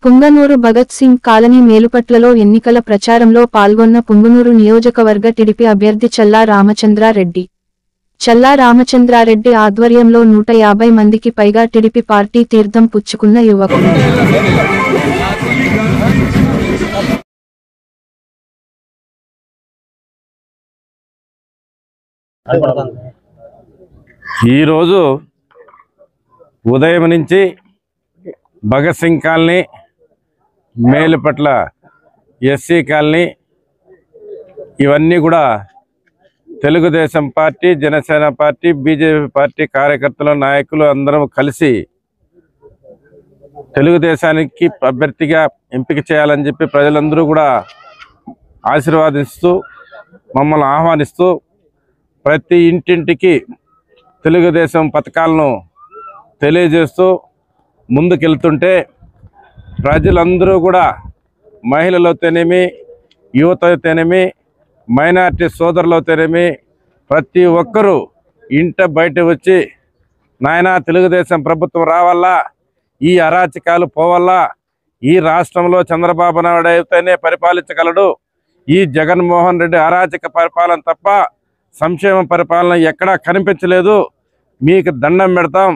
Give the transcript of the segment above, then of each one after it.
Punganur Bhagat Singh colony మేలుపట్లలో ఎన్నికల ప్రచారంలో పాల్గొన్న పుంగనూరు నియోజకవర్గ టీడీపీ అభ్యర్థి చల్లా రామచంద్రారెడ్డి. చల్లా రామచంద్రారెడ్డి ఆధ్వర్యంలో 150 మందికి పైగా టీడీపీ పార్టీ తీర్థం పుచ్చుకున్న యువకులు. ఈరోజు ఉదయం నుంచి Bhagat Singh colony, Melupatla SC colony ఇవన్నీ కూడా Telugu Desam party, Janasena party, BJP party కార్యకర్తలు, నాయకులు అందరం కలిసి తెలుగుదేశానికి అభ్యర్థిగా ఎంపిక చేయాలని చెప్పి ప్రజలందరూ కూడా ఆశీర్వాదిస్తూ మమ్మల్ని ఆహ్వానిస్తూ ప్రతి ఇంటింటికి తెలుగుదేశం పథకాలను తెలియజేస్తూ ముందుకెళ్తుంటే ప్రజలందరూ కూడా మహిళలైతేనేమి, యువత అయితేనేమి, మైనార్టీ సోదరులైతేనేమి ప్రతి ఒక్కరూ ఇంట బయట వచ్చి నాయనా తెలుగుదేశం ప్రభుత్వం రావాలా, ఈ అరాచకాలు పోవాలా, ఈ రాష్ట్రంలో చంద్రబాబు నాయుడు అయితేనే పరిపాలించగలడు, ఈ జగన్మోహన్ రెడ్డి అరాచక పరిపాలన తప్ప సంక్షేమ పరిపాలన ఎక్కడా కనిపించలేదు, మీకు దండం పెడతాం,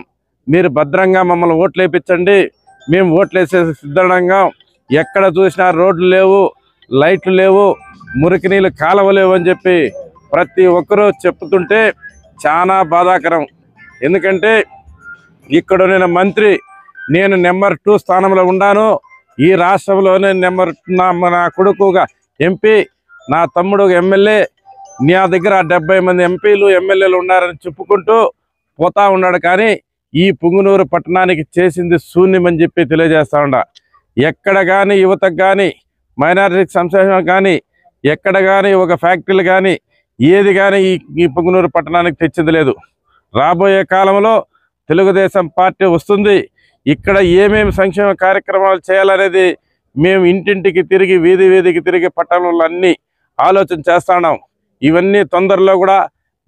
మీరు భద్రంగా మమ్మల్ని ఓట్లు వేయించండి, మేము ఓట్లు వేసే సిద్ధంగా, ఎక్కడ చూసినా రోడ్లు లేవు, లైట్లు లేవు, మురికి నీళ్ళు కాలువ లేవు అని చెప్పి ప్రతి ఒక్కరూ చెప్తుంటే చాలా బాధాకరం. ఎందుకంటే ఇక్కడ నేను మంత్రి, నేను నెంబర్ 2 స్థానంలో ఉన్నాను, ఈ రాష్ట్రంలోనే నా కొడుకుగా ఎంపీ, నా తమ్ముడు ఎమ్మెల్యే, నా దగ్గర 70 మంది ఎంపీలు ఎమ్మెల్యేలు ఉన్నారని చెప్పుకుంటూ పోతా ఉన్నాడు. కానీ ఈ పుంగనూరు పట్టణానికి చేసింది శూన్యమని చెప్పి తెలియజేస్తా ఉండ. ఎక్కడ కానీ యువతకు కానీ, మైనారిటీ సంక్షేమం కానీ, ఎక్కడ కానీ ఒక ఫ్యాక్టరీలు కానీ ఏది కానీ ఈ పుంగనూరు పట్టణానికి తెచ్చింది లేదు. రాబోయే కాలంలో తెలుగుదేశం పార్టీ వస్తుంది. ఇక్కడ ఏమేమి సంక్షేమ కార్యక్రమాలు చేయాలనేది మేము ఇంటింటికి తిరిగి, వీధి వీధికి తిరిగి పట్టణంలో అన్నీ ఆలోచన చేస్తున్నాం. ఇవన్నీ తొందరలో కూడా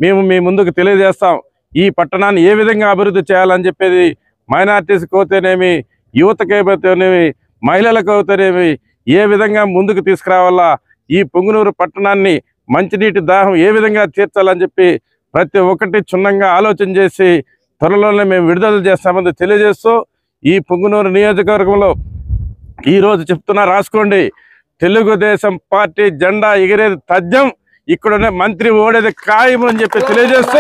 మేము మీ ముందుకు తెలియజేస్తాం. ఈ పట్టణాన్ని ఏ విధంగా అభివృద్ధి చేయాలని చెప్పేది మైనార్టీస్కి అవుతేనేమి, యువతకి అయితేనేమి, మహిళలకు అవుతేనేమి ఏ విధంగా ముందుకు తీసుకురావాలా, ఈ పుంగనూరు పట్టణాన్ని మంచినీటి దాహం ఏ విధంగా తీర్చాలని చెప్పి ప్రతి ఒక్కటి క్షుణ్ణంగా ఆలోచన చేసి త్వరలోనే మేము విడుదల చేస్తామని తెలియజేస్తూ ఈ పుంగనూరు నియోజకవర్గంలో ఈరోజు చెప్తున్నా, రాసుకోండి, తెలుగుదేశం పార్టీ జెండా ఎగిరేది తథ్యం, ఇక్కడనే మంత్రి ఓడేది ఖాయం అని చెప్పి తెలియజేస్తూ